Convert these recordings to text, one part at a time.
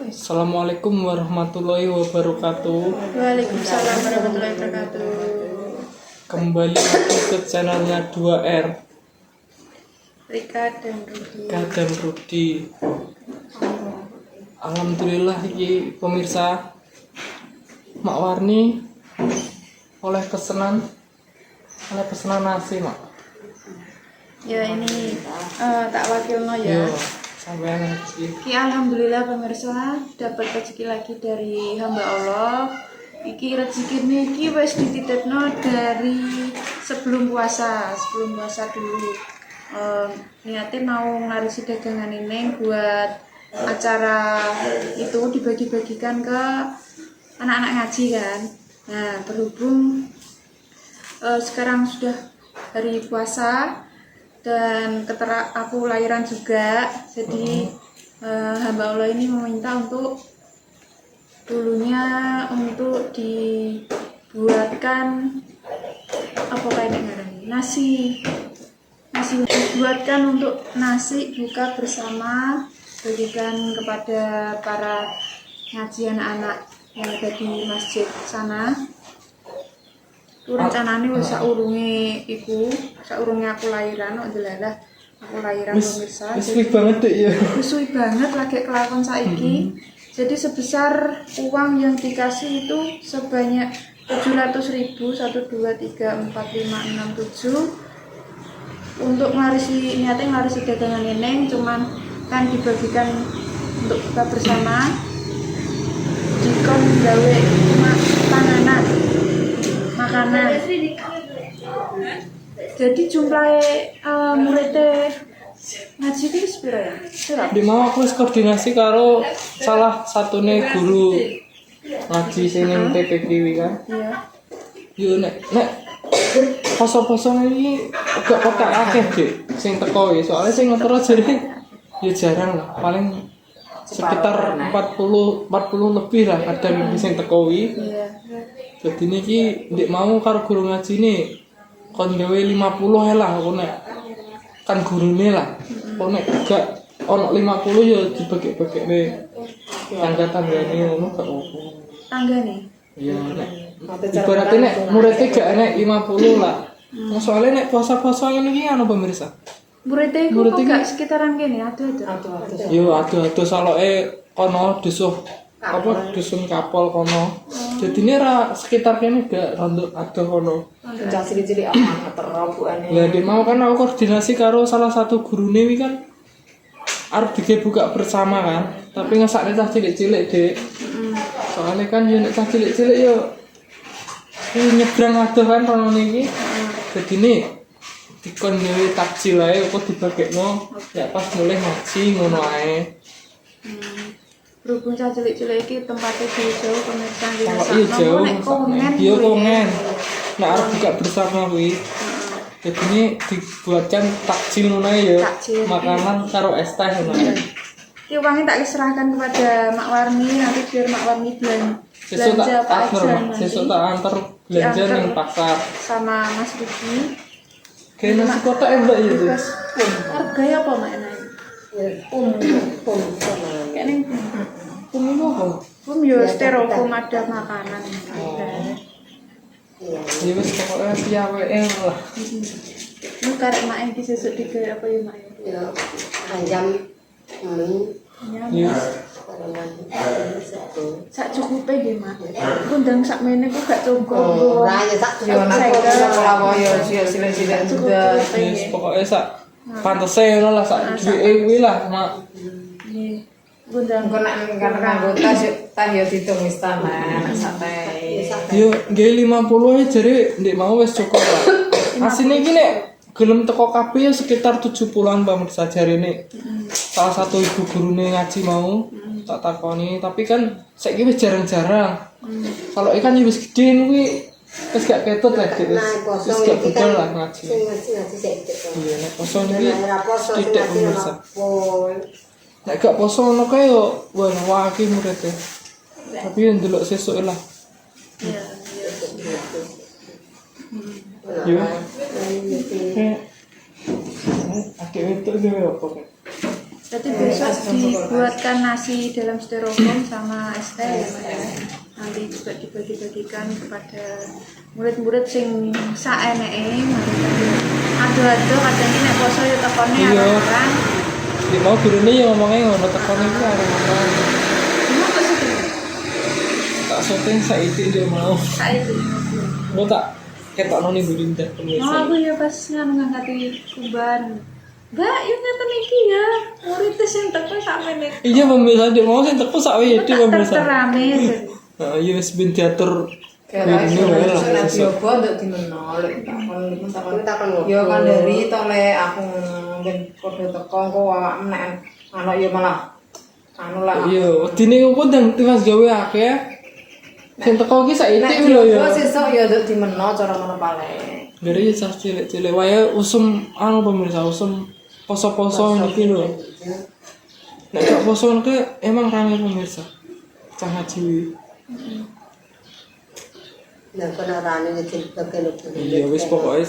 Assalamualaikum warahmatullahi wabarakatuh. Waalaikumsalam warahmatullahi wabarakatuh. Kembali lagi ke channelnya 2R Rika dan Rudi. Rika dan Rudi. Alhamdulillah iki pemirsa, Mak Warni oleh pesanan nasi, Mak. Ya ini tak wakilno ya. Yo, sampean iki. Alhamdulillah pemirsa dapat rezeki lagi dari hamba Allah. Iki rezekine iki wis dititipno dari sebelum puasa dulu. Niatnya mau ngarisi dagangan ini buat acara itu dibagi-bagikan ke anak-anak ngaji kan. Nah, berhubung sekarang sudah hari puasa dan aku lahiran juga, jadi hamba Allah ini meminta untuk dulunya untuk dibuatkan apa kayak nasi dibuatkan untuk nasi buka bersama, bagikan kepada para ngaji anak-anak yang ada di masjid sana. Rencananya wis saurunge aku lahiran, alhamdulillah aku lahiran pemirsa. Suwi banget deh ya. Suwi banget lagi kelakon saiki. Jadi sebesar uang yang dikasih itu sebanyak 700.000, 1 2 3 4 5 6 7 untuk niatnya ngarisi dagangan neneng, cuman kan dibagikan untuk buka bersama. Dikon gawe panganan makanan. Jadi jumlahnya muridnya ngaji itu sepiro ya? Di mau aku wis koordinasi karo salah satune guru ngaji sing ning TPK kuwi kan. Iya. Yo nek poso-poso iki gak kotak akeh, Dik, sing teko iki. Soale sing ngetero jare ya jarang lah, paling sekitar 40 lebih lah kadang sing teko iki. Iya. Jadi niki ndek mau karo guru ngaji ini kon gawe 50 ae lah aku nek kan gurune lah. Kok nek gak ono 50 ya dibagi-bagine tangga-tanggane ngono gak opo. Tanggane. Iya nek ibaratnya nek muridnya gak enek 50 lah. Soalnya nek puasa-puasa ngene iki anu pemirsa. Muridnya itu kok gak sekitaran kene, adu-adu. Yo adu-adu saloke kono dusun kapol kono. Jadi ini sekitar kene gak rondok ada kono. Cah cilik-cilik aman terobukane. Lah dia mau kan aku koordinasi karo salah satu gurune wi kan arep buka bersama kan. Tapi ngesakne cah cilik-cilik, Dik. Soalnya kan yo nek cah cilik-cilik yo nyebrang adoh kan kono niki. Jadi ini dikon gawe takjil ae kok dibagekno ya pas mulai ngaji ngono ae. Berhubung cah cilik-cilik iki tempatnya jauh pemirsa di Iya jauh. Iya kongen. Nek arep buka bersama kuwi. Jadi ini dibuatkan takjil ngono ae ya. Makanan karo es teh ngono ae. Ini uangnya tak diserahkan kepada Mak Warni, nanti biar Mak Warni belanja apa aja nanti. Sesuk tak antar belanja ning pasar sama Mas Rudi. Kayak nasi kotak ya Mbak ya tuh. Harganya apa Mak enak? Kayak ning Ini apa? yo styrofoam ada makanan. Ya wis pokoknya piaweke lah. Ini karek Mak iki sesuk digawe apa ya Mak? Ya, anjam Iya. Sak cukupe nggih Mak. Kundang sak mene ku gak cukup. ora ya sak yo nang kula yo cilik-cilik ndak. Wis pokoknya sak pantese ngono lah sak duweke kuwi lah, Mak. Nggih. Kundang Engko nek kanggo tas yo ditung wis taman sak teh. Yo nggih 50 jare ndek mau wis cukup lah. Asine iki nek gelem teko kabeh ya sekitar 70-an pemirsa jarene. Salah satu ibu gurune ngaji mau tak takoni, tapi kan saiki wis jarang-jarang. Kalau ikan wis gede kuwi wis gak ketut lah, wis gak budal lah ngaji. Ngaji sik. Iya, nek poso niki sithik pemirsa. Nek gak poso ngono kae yo wae muridé. Tapi yo ndelok sesuk lah. Iya. Yo. Akhirnya itu dia apa kan? Berarti besok dibuatkan nasi dalam styrofoam sama es teh ya Mak ya. Nanti juga dibagi-bagikan kepada murid-murid sing saeneke mari ado-ado kadang iki nek poso ya tekone Iya. arek-arek. Di mau gurune yo ngomongnya ngono tekan iki arek-arek. Emang kok sedih? Tak syuting saiki dia mau. Saiki. Mau tak ketokno ning Burinda Oh, pemirsa. aku ya pas ngangkati kuban. Mbak, yuk ngeten iki ya. Murid sing teko sampe nek. Iya pemirsa dia mau sing teko sak wedi pemirsa. Terame. Nah, iya wis ben diatur Kira gurune iso wae lah. nek yoga nduk dimenol takon yo kan dari to le aku mungkin padha teko engko awakmu nek ana yo malah anu lah. Iya, wedine opo ndang tiwas gawe akeh. Sing teko iki saiki Nek lho ya. yoga sesuk yo nduk dimenol cara ngono paling. Dari cah cilik-cilik wae usum anu pemirsa usum poso-poso niki lho. Nek gak poso niki emang rame pemirsa. Cah ngaji. Nah, penarane ngecil bagian itu. Iya wis pokoke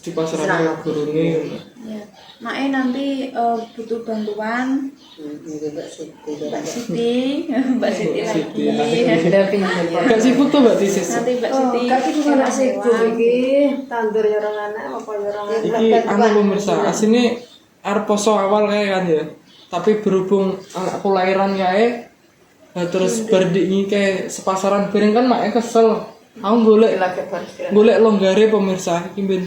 di pasarane gurune. Ya. Mae nanti butuh bantuan Mbak Siti. Mbak Siti, Mbak Siti Siti lagi. lagi. Ada pinjam. Gak sibuk tuh Mbak Tisis. Nanti Mbak Siti. Tapi iki ora sibuk iki tandur yo ora anak apa yo ora Iki anu pemirsa, asine arep poso awal kae kan ya. Tapi berhubung anakku lahiran kae terus berdiki kayak sepasaran piring kan mak kesel. Aku golek longgare pemirsa iki ben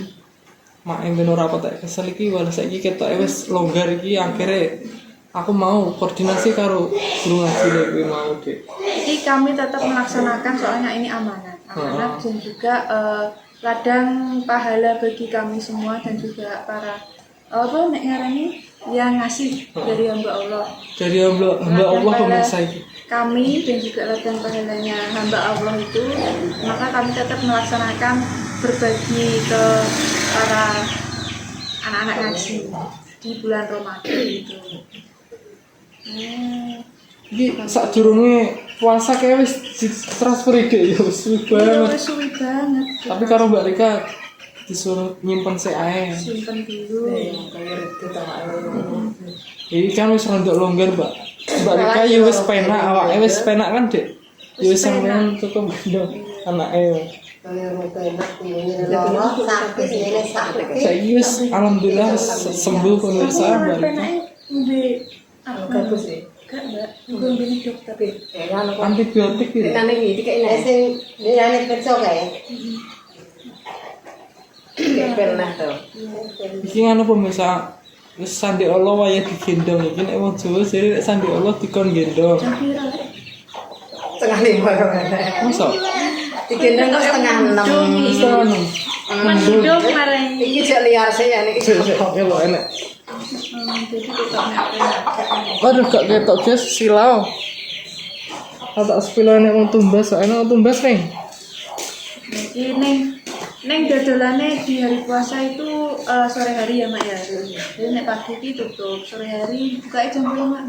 mak ben ora patek kesel iki wala saiki ketok wis longgar iki akhirnya aku mau koordinasi karo guru ngaji dek kuwi mau dek. Jadi kami tetap melaksanakan soalnya ini amanat dan juga ladang pahala bagi kami semua dan juga para apa nek ngarani yang ngasih dari hamba Allah. Dari hamba Allah pemirsa iki. Kami dan juga ladang pahalanya hamba Allah itu, maka kami tetap melaksanakan berbagi ke para anak-anak ngaji di bulan Ramadan itu. Iki sadurunge puasa kayak wis transfer ide ya wis suwi Iya, banget. suwi banget. Tapi karo Mbak Rika disuruh nyimpen sik ae. Simpen dulu. Iki kan wis rondok longgar, Mbak. Mbak Rika ya wis penak awake wis penak kan, Dek. Ya wis sampean cukup gendong anake. Kalau mau enak, punya loro, sakit, ini sakit. Saiki wis alhamdulillah wis sembuh pemirsa Mbak Rika. bagus sih. Enggak, Mbak. Gue beli dokter. Antibiotik iki. Kan iki kayak ini. Sing ini perso kayak. Kayak pernah tuh. Iki ngono pemirsa. Wis sandi Allah waya digendong iki nek wong Jawa jare nek sandi Allah dikon gendong. Jam piro, Lek? Setengah 5 kemana. Masa? Digendong kok setengah 6. Setengah enam. Mendung kemarin. Iki jek liar sih ya niki. Oke lho enek. Jadi kita enak. Waduh gak ketok guys silau. Tak sepilo nek wong tumbas, enak wong tumbas nih. Jadi neng dodolane di hari puasa itu sore hari ya Mak ya. Jadi nek pagi itu tutup, sore hari buka jam berapa Mak?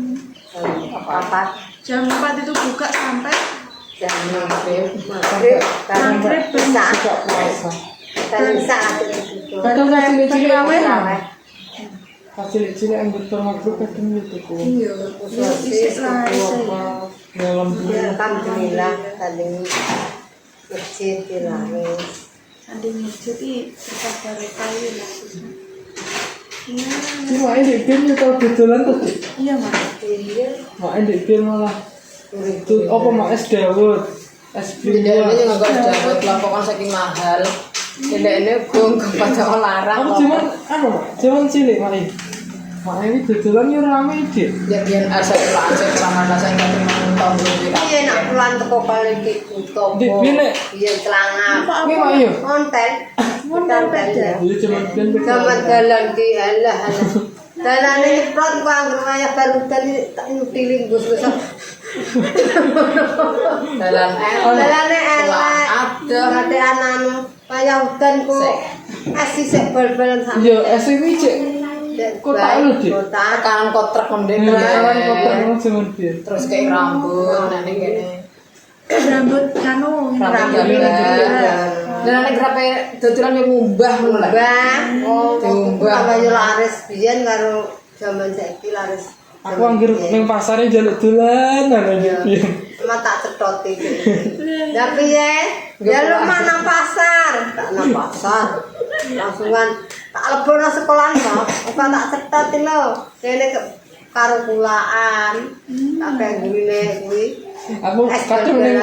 Apa? Jam 4 itu buka sampai Jam maghrib. maghrib Bisa. Gak puasa. Dan saat itu. Kadang cilik-cilik Terawih. cilik-cilik yang betul maghrib kadang gitu kok. Iya, isik lah isik. Dalam dunia. Alhamdulillah tadi masjid dilangis. Andi masjid iki berkah barokah ya lah. Iya. Cuma ini dia tau betulan tuh. Iya Mak. Mak ini dia malah itu apa mak es dawet, es Tidak buah. ini juga gak dapat laporan saking mahal. Tidak ini gue kepada larang. Aku cuman cilik mak ini. Mak ini betulan ya rame deh. Ya biar asal aja celana saya nggak terima tahun dulu. Iya nak pulang teko paling ditutup. Di sini. Iya celana. Ini mak iya. Konten. Konten ya. Jadi cuman dia Sama jalan di Allah. Dalane nyeprot ku anggere baru tadi tak nyutiling Gus-Gus. Dalane elek. Ada. Ate ananu kaya udan ku asih sik bal-balan sampe. Iya, es ini cek. Kotak lu, Dik. Kotak. Kanan kotrek mending. Kawan kotak lu cuman dia. Terus kayak rambut, nanti gini. Rambut kanu Rambut dan nanti grape dodolan yang ngubah ngono lah. Mbah, oh, Diumbah. kaya laris biyen karo jaman saiki laris Aku anggere ning pasare njaluk dolanan iki. Cuma tak cetot iki. Tapi ya lu mana pasar? Tak nang pasar. Langsungan tak lebono sekolahan kok. Ora tak cetot lho. Kene karo kulaan. Tak penggurine kuwi. Aku kadung ning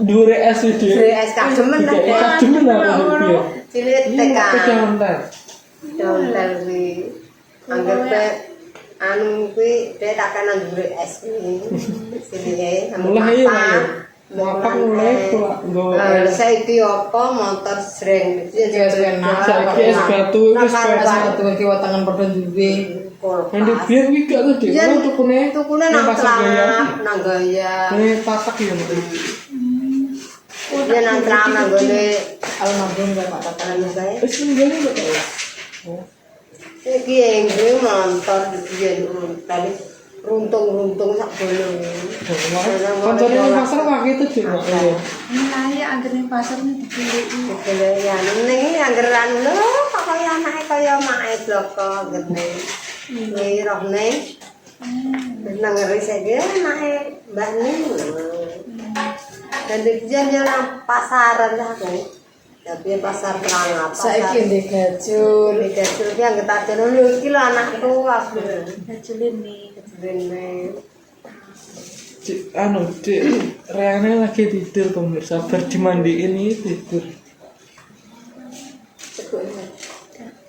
dhuwure es iki. Es kademen ta. Kademen aku. Cilik tekan. Kedauntan. Dontel kuwi. Anggepe anu kuwi dhek tak kanan dhuwure es kuwi. Silike Mulai apa mulai kok saiki apa motor sering saiki es batu wis Satu kiwa tangan padha duwe. Nanti biar iki gak tuh deh, kalau tukune nang Tramat, nang Gaya. ini pasak ya mbak. Dia nang Tramat nang gone Alun-alun gak Pak Tata. saya. Es menggani mbak. Iki yang motor dia tadi runtung sak bolong. Koncone ning pasar pakai itu deh mbak. Mulai angger ning pasar nih dipilih. Ya ning angger anu lho kok kaya anake kaya mae bloko gede. Nih rohne. Nang ngeri saja anake Mbah Ning. Dan dia nang pasaran lah kan. Tapi pasar Trangat. Saiki ndek gajul. Dikasih ki angger tak jono lho iki lho anakku aku. Gajulin nih. Rene. Anu dek Reane lagi tidur pemirsa, berdimandiin ini tidur.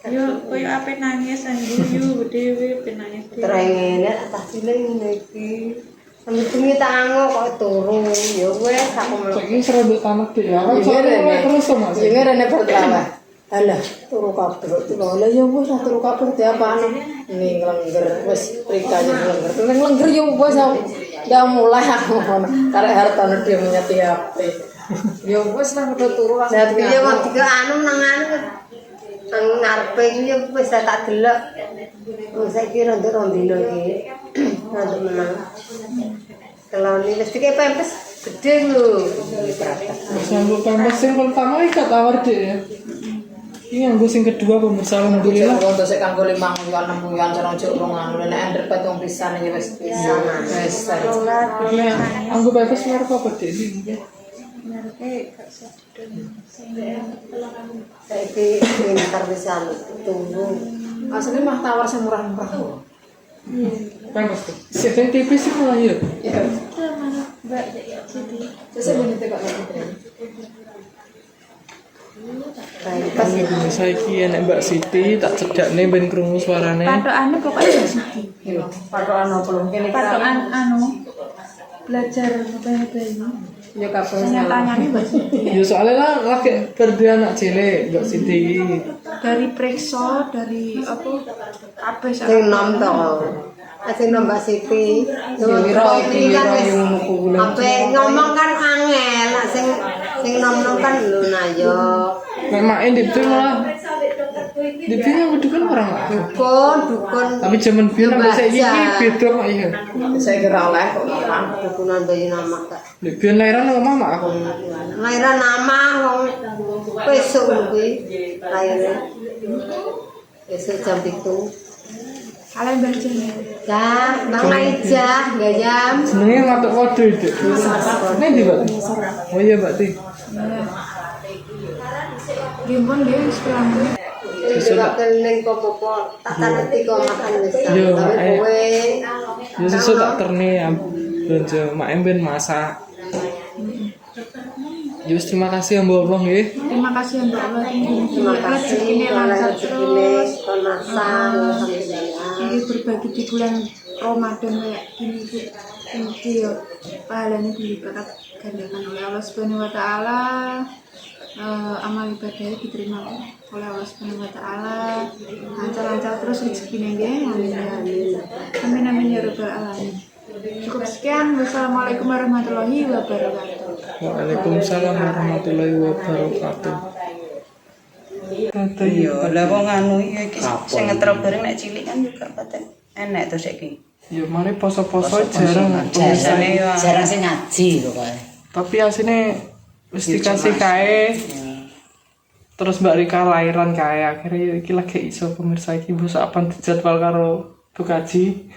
Yo koyo ape nangis angguyu dhewe penangis dhewe. Trengene tak cilik ngene iki. Sampe tak ango kok turu. Ya wis aku melu. Saiki serondok tamak dek ya. Kan soalnya terus sama sih. Jenenge rene pertama. Alah, turu kabeh. Lha ya wis turu kabeh diapaan. Ning lengger wis prikane lengger. Ning lengger ya wis ya mulai aku ngono. Karek hartane dia menyati HP. Ya wis nang udah turu langsung. Lah piye kok tiga anu nang nang ngarepe iki wis tak delok. Wis saiki rondo dino iki. Rondo menang. Kalau ini mesti kayak pempes gede lho. Sambut pempes yang pertama ikat tawar dek ya. Ini yang gue sing kedua pemirsa alhamdulillah. Untuk sik kanggo 5 bulan 6 bulan cara njuk rong anu nek ender petung pisan iki wis bisa. Wis. Ini anggo pempes merek apa dek ini? Mereke gak sedeng. Saiki pintar pisan tunggu. Asline mah tawar sing murah-murah. Pempes tuh. Sing tipis sih malah ya. Iya. Mana Mbak Siti. Sesuk menit kok lagi. Pas Pemirsa iki enek Mbak Siti tak cedakne ben krungu suarane. Patokane pokoknya Mbak Siti. Iya. Patokan opo lho kene Patokan anu belajar bayi. ya kabeh Saya tanyane Mbak Siti. Ya soalnya lah lagi berdua anak cilik Mbak Siti. Dari Prekso, dari apa? Kabeh sing nom to. Sing nom Mbak Siti. Wiro iki wiro ngono kuwi. Ape ngomong kan angel, nek sing nom-nom kan lho nah yo. Nek main di film malah di film yang kan orang lah. Dukun. Tapi zaman film sampai saya ini beda mak iya. Saya kira oleh kok nang Dukunan bayi nama kak. Di film lahiran sama mama aku. Lahiran nama wong besok kuwi lahirnya. Besok jam 7. kalian baca Jam Bang Aija, enggak jam. Senengnya ngatuk kode itu. Ini di Mbak. Oh iya Mbak Ti. Gimpun dia setelah Juga keling popo tak taneti kok makan wis. Yo, Tapi ayo. kowe Ya sesuk tak terne ya. Belanja mak emben masak. Yus terima kasih ya Mbak Allah nggih. terima kasih Mbak Allah terima kasih ini lancar terus kon masak alhamdulillah. ini berbagi di bulan Ramadan kayak gini ini ya pahalanya dilipat gandakan oleh Allah Subhanahu Wa Taala. Amal ibadahnya diterima oleh Allah Subhanahu Wa Taala. Lancar-lancar terus rezekinya dia. Amin amin ya rabbal alamin. Cukup sekian. Wassalamualaikum warahmatullahi wabarakatuh. Waalaikumsalam warahmatullahi wabarakatuh. Iya, lah wong anu iki sing ngetrop bareng nek cilik kan juga paten enek to saiki. Ya mari poso-poso jarang Biasane yo Jarang sih ngaji kok kae. tapi asine wis dikasih kae. Terus Mbak Rika lahiran kae akhirnya iki lagi iso pemirsa iki mbok sak dijadwal karo Bu Kaji.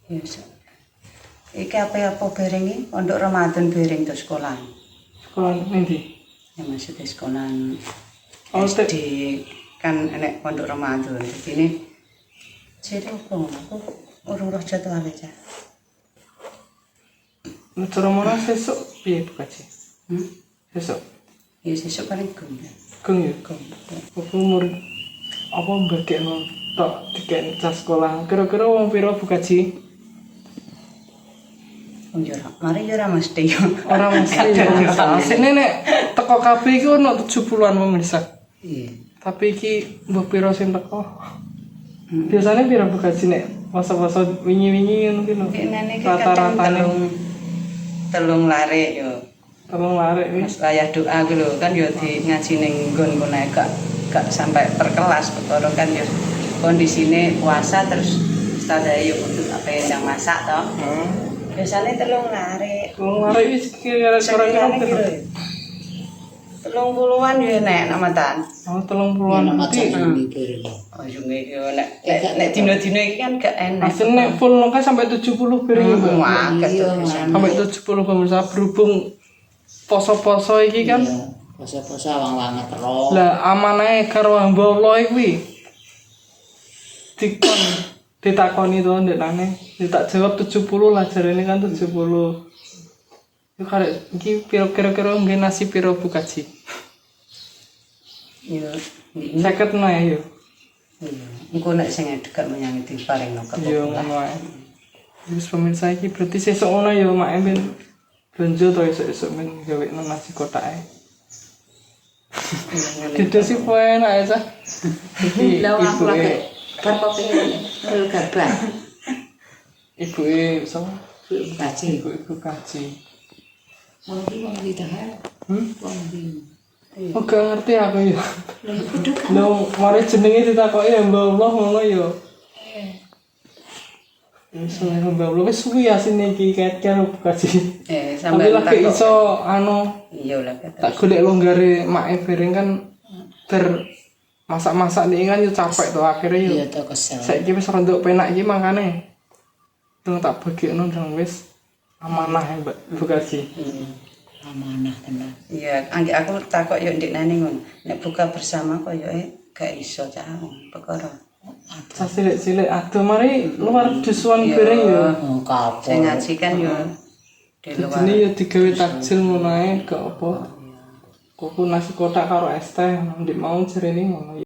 Ya iso. Iki apa bareng iki pondok Ramadan bareng to sekolah. Sekolah nanti. Ya maksudnya sekolah Oh, SD kan enek pondok Ramadan. Jadi ini jadi aku urung roh jatuh aja. Cara mana sesuk piye bukaji? Sesuk. Ya sesuk paling gum. Keng ya. Aku murid apa mbagekno tok dikek cas sekolah. Kira-kira wong pira bukaji? Mari yo ora mesti yo. Ora mesti ya. Asline nek teko kabeh iku ono 70-an pemirsa. Iya. Tapi iki mbah pira sing teko? Biasanya pira bukaji nek masa-masa wingi-wingi ngono ki lho. Nene iki kadang Rata-ratane telung lare yo. telung lare wis. Mas layah doa ku lho kan yo di ngaji ning nggon kono gak sampai per kelas perkara kan yo kondisine puasa terus ustaz ayo untuk apa yang masak toh. Biasanya telung lare. Telung lare wis kira-kira pira? 30-an yo nek namatan. Oh, 30-an nanti. Oh yo nek dino-dino iki kan gak enak. Asline nek full nongka sampai 70 piring Mbak. Wah, Sampai 70 pemirsa berhubung poso-poso iki kan. Poso-poso wang-wange terus. Lah amanahe karo hamba Allah iki. Dikon ditakoni to ndekane. Tak jawab 70 lah jarene kan 70. Yo karek iki kira-kira nggih nasi pira bukaji? Yo 50 nae yo. engko nek sing dekat menyang diparingno Yo ngono ae. Wis pemirsa iki berarti sesuk ngono yo mak ben belanja to esuk-esuk men gawe nasi kotake. Gitu sih poin ae sah. Iki ibuke Garbang. ibuke sapa? Kaji. Ibu kaji. Wong di tahan. Wong di. Oh gak ngerti aku ya. Lho, mari jenenge ditakoki hamba Allah ngono ya. Wis hamba Allah wis suwi asine iki ket-ket kaji. Tapi sampai lagi iso iya lah tak golek longgare make bareng kan masak-masak nih kan yo capek to akhirnya yo. Iya to kesel. Saiki wis rondok penak iki mangkane. Tung tak bagekno nang wis amanah ya Mbak Bukaji. Amanah tenan. iya aku takok yo ndik nane ngono nek buka bersama koyoke gak iso cah perkara Cilik-cilik aduh mari luar dusuan bareng yo. Oh kapok. sing ngaji kan yo di luar Jadi yo digawe takjil ngono ae gak apa. Kuku nasi kotak karo es teh ndik mau jerene ngono.